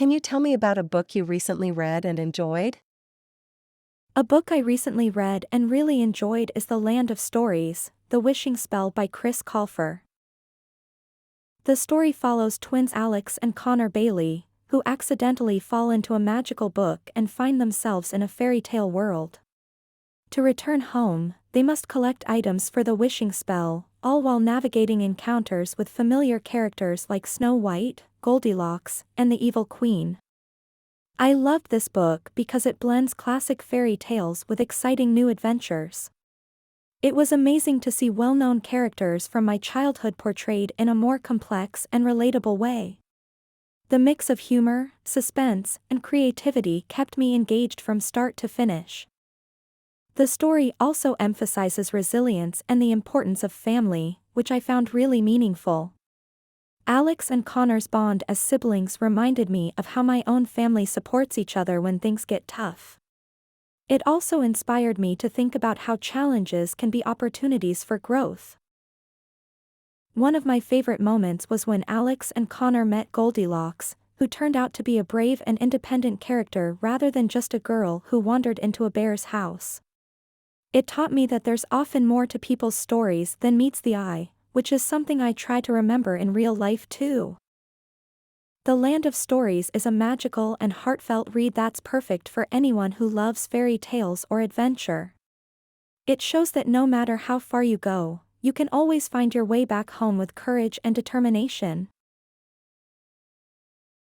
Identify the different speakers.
Speaker 1: Can you tell me about a book you recently read and enjoyed?
Speaker 2: A book I recently read and really enjoyed is The Land of Stories, The Wishing Spell by Chris Colfer. The story follows twins Alex and Connor Bailey, who accidentally fall into a magical book and find themselves in a fairy tale world. To return home, they must collect items for the wishing spell, all while navigating encounters with familiar characters like Snow White, Goldilocks, and the Evil Queen. I loved this book because it blends classic fairy tales with exciting new adventures. It was amazing to see well-known characters from my childhood portrayed in a more complex and relatable way. The mix of humor, suspense, and creativity kept me engaged from start to finish. The story also emphasizes resilience and the importance of family, which I found really meaningful. Alex and Connor's bond as siblings reminded me of how my own family supports each other when things get tough. It also inspired me to think about how challenges can be opportunities for growth. One of my favorite moments was when Alex and Connor met Goldilocks, who turned out to be a brave and independent character rather than just a girl who wandered into a bear's house. It taught me that there's often more to people's stories than meets the eye, which is something I try to remember in real life too. The Land of Stories is a magical and heartfelt read that's perfect for anyone who loves fairy tales or adventure. It shows that no matter how far you go, you can always find your way back home with courage and determination.